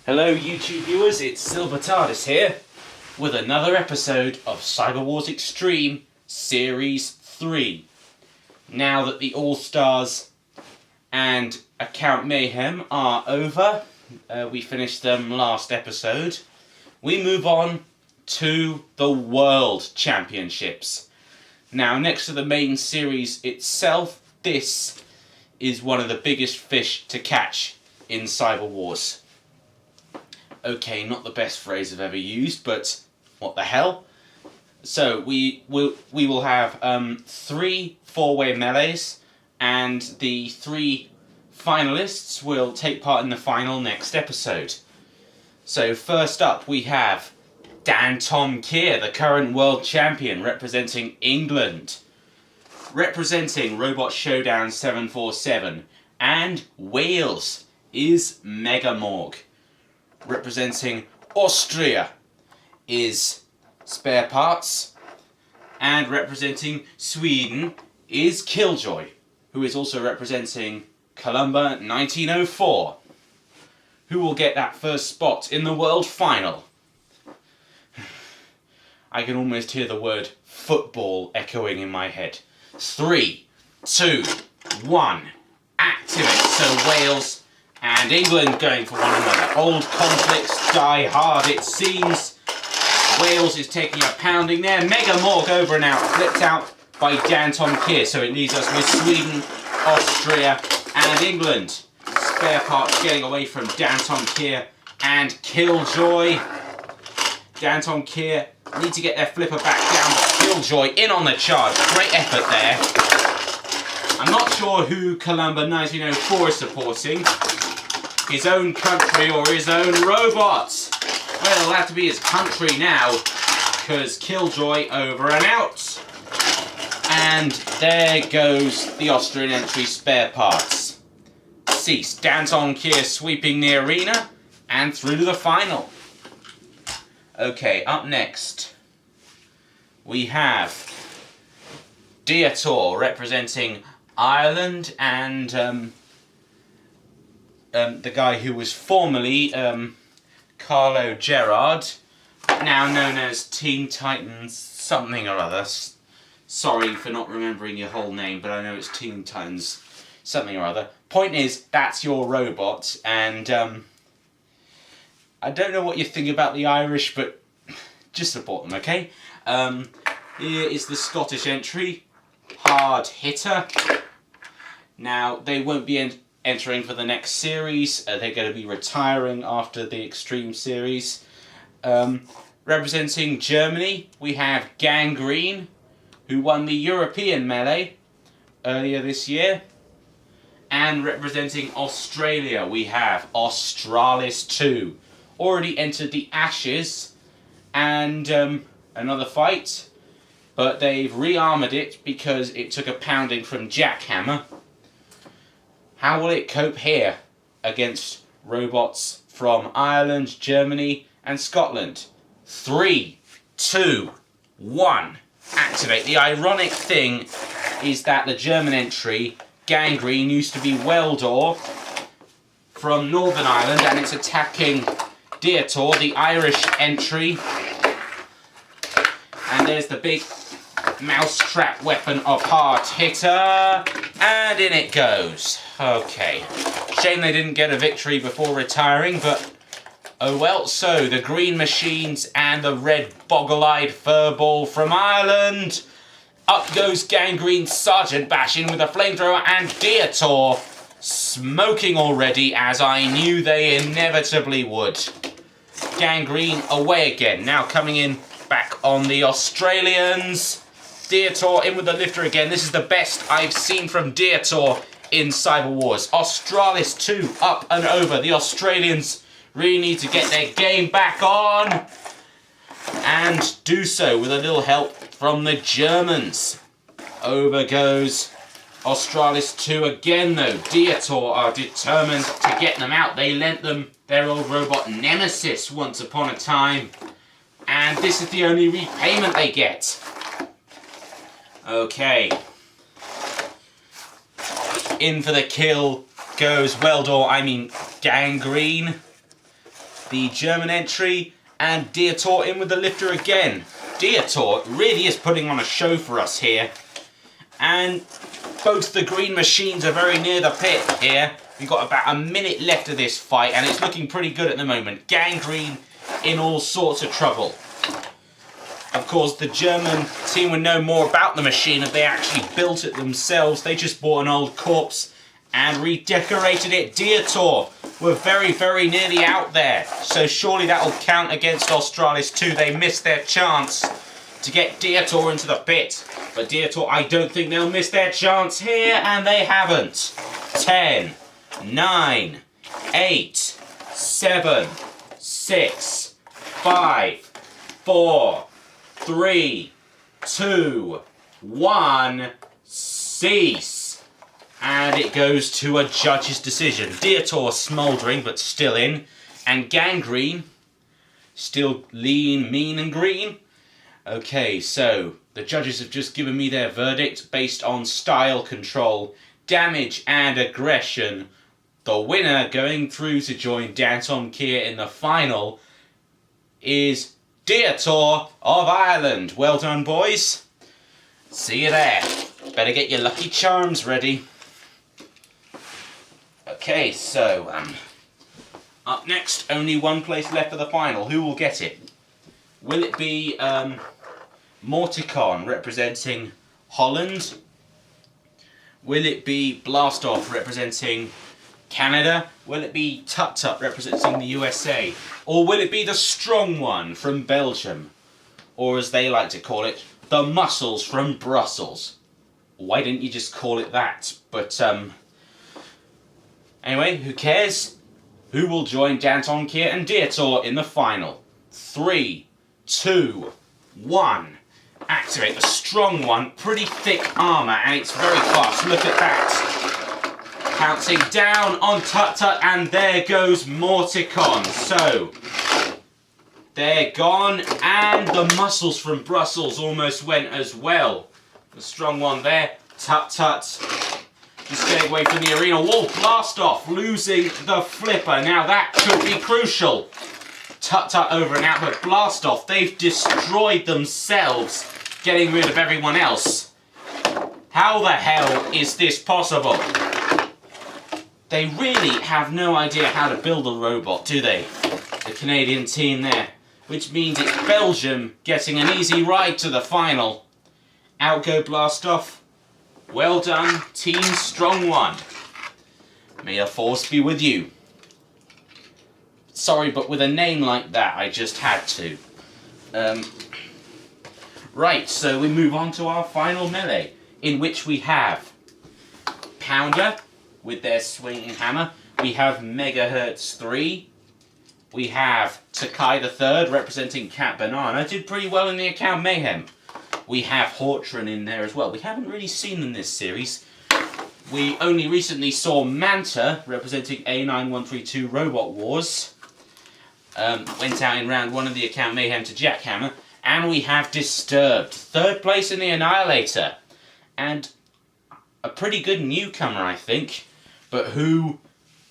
Hello YouTube viewers, it's Silvertardis here with another episode of Cyberwars Extreme Series 3. Now that the All-Stars and Account Mayhem are over, we finished them last episode, we move on to the World Championships. Now next to the main series itself, this is one of the biggest fish to catch in Cyberwars. Okay, not the best phrase I've ever used, but what the hell? So we will have 3 four-way melees, and the 3 finalists will take part in the final next episode. So first up we have Dantomkia, the current world champion, representing England. Representing Robot Showdown 747 and Wales is Megamorge. Representing Austria is Spare Parts, and representing Sweden is Killjoy, who is also representing Columba 1904, who will get that first spot in the world final. I can almost hear the word football echoing in my head. 3, 2, 1, activate. So Wales and England going for one another. Old conflicts die hard, it seems. Wales is taking a pounding there. Megamorge over and out, flipped out by Dantomkia. So it leaves us with Sweden, Austria and England. Spare Parts getting away from Dantomkia and Killjoy. Dantomkia need to get their flipper back down, but Killjoy in on the charge. Great effort there. I'm not sure who Columba 1904 is supporting. His own country or his own robots? Well, it'll have to be his country now, because Killjoy over and out. And there goes the Austrian entry, Spare Parts. Cease. Dantomkia sweeping the arena and through to the final. Okay, up next we have Diotor representing Ireland and the guy who was formerly Carlo Gerard, now known as Teen Titans something or other. Sorry for not remembering your whole name, but I know it's Teen Titans something or other. Point is, that's your robot, and I don't know what you think about the Irish, but just support them, okay? Here is the Scottish entry, Hard Hitter. Now, they won't be entering for the next series. They're going to be retiring after the Extreme series. Representing Germany, we have Gangreen, who won the European Melee earlier this year. And representing Australia, we have Australis 2. Already entered the Ashes and another fight, but they've re-armoured it because it took a pounding from Jackhammer. How will it cope here against robots from Ireland, Germany and Scotland? 3, 2, 1, activate. The ironic thing is that the German entry, Gangreen, used to be Weldor from Northern Ireland, and it's attacking Diotor, the Irish entry. And there's the big mousetrap weapon of Hard Hitter, and in it goes. Okay, shame they didn't get a victory before retiring, but oh well. So the green machines and the red boggle-eyed furball from Ireland. Up goes Gangreen Sergeant Bash in with a flamethrower, and Diotor smoking already, as I knew they inevitably would. Gangreen away again, now coming in back on the Australians. Diotor in with the lifter again. This is the best I've seen from Diotor in Cyberwars. Australis 2 up and over. The Australians really need to get their game back on, and do so with a little help from the Germans. Over goes Australis 2 again though. Diotor are determined to get them out. They lent them their old robot Nemesis once upon a time, and this is the only repayment they get. Okay. In for the kill goes Gangreen. the German entry, and Diotor in with the lifter again. Diotor really is putting on a show for us here. And both the green machines are very near the pit here. We've got about a minute left of this fight, and it's looking pretty good at the moment. Gangreen in all sorts of trouble. Of course, the German team would know more about the machine if they actually built it themselves. They just bought an old corpse and redecorated it. Diotor were very, very nearly out there. So surely that'll count against Australis too. They missed their chance to get Diotor into the pit. But Diotor, I don't think they'll miss their chance here, and they haven't. 10, 9, 8, 7, 6, 5, 4, 3, 2, 1, cease. And it goes to a judge's decision. Diotor smouldering but still in, and Gangreen still lean, mean and green. Okay, so the judges have just given me their verdict based on style control, damage and aggression. The winner going through to join Dantomkia in the final is Diotor of Ireland. Well done, boys. See you there. Better get your lucky charms ready. Okay, so up next, only one place left for the final. Who will get it? Will it be Morticon representing Holland? Will it be Blastoff representing Canada? Will it be Tut Tut representing the USA? Or will it be the strong one from Belgium? Or as they like to call it, the muscles from Brussels. Why didn't you just call it that? But anyway, who cares? Who will join Dantomkia and Diotor in the final? 3, 2, 1. Activate the strong one. Pretty thick armour, and it's very fast. Look at that. Counting down on Tut Tut, and there goes Morticon. So, they're gone, and the muscles from Brussels almost went as well. The strong one there. Tut Tut just getting away from the arena wall. Blastoff losing the flipper. Now that could be crucial. Tut Tut over and out, but Blastoff, they've destroyed themselves, getting rid of everyone else. How the hell is this possible? They really have no idea how to build a robot, do they? The Canadian team there. Which means it's Belgium getting an easy ride to the final. Out go Blastoff. Well done, Team Strong One. May the force be with you. Sorry, but with a name like that, I just had to. Right, so we move on to our final melee, in which we have Pounder with their swinging hammer. We have Megahurtz 3. We have Takaii the Third representing Cat Banana. Did pretty well in the account Mayhem. We have Hortron in there as well. We haven't really seen them this series. We only recently saw Manta representing A9132 Robot Wars. Went out in round 1 of the account Mayhem to Jackhammer. And we have Disturbed, 3rd place in the Annihilator. And a pretty good newcomer, I think. But who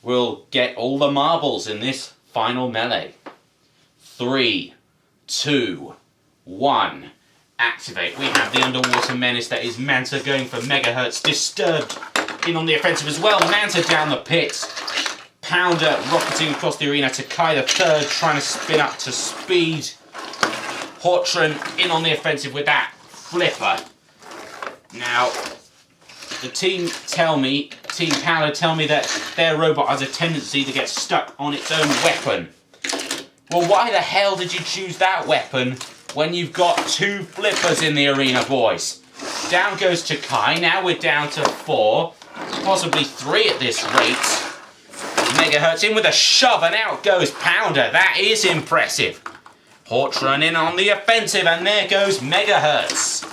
will get all the marbles in this final melee? 3, 2, 1. Activate. We have the underwater menace that is Manta going for Megahertz. Disturbed in on the offensive as well. Manta down the pit. Pounder rocketing across the arena. Takaii the Third trying to spin up to speed. Hortron in on the offensive with that flipper. Now, the team Pounder tell me that their robot has a tendency to get stuck on its own weapon. Well, why the hell did you choose that weapon when you've got 2 flippers in the arena, boys? Down goes Takaii. Now we're down to 4, possibly 3 at this rate. Megahertz in with a shove, and out goes Pounder. That is impressive. Hortron in on the offensive, and there goes Megahertz.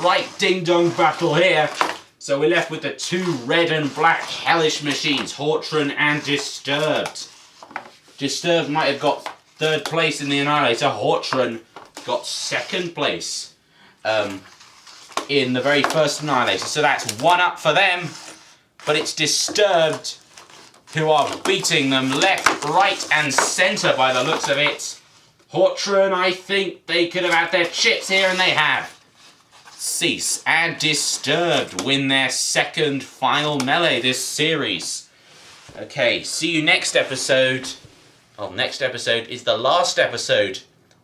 Right ding-dong battle here. So we're left with the 2 red and black hellish machines, Hortron and Disturbed. Disturbed might have got 3rd place in the Annihilator. Hortron got 2nd place in the very first Annihilator. So that's 1 up for them. But it's Disturbed who are beating them left, right and centre by the looks of it. Hortron, I think they could have had their chips here, and they have. Cease and Disturbed win their second final melee this series. Okay, see you next episode. Well, next episode is the last episode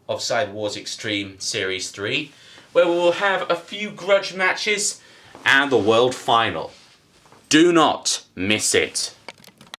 of Cyberwars Extreme Series 3, where we will have a few grudge matches and the world final. Do not miss it.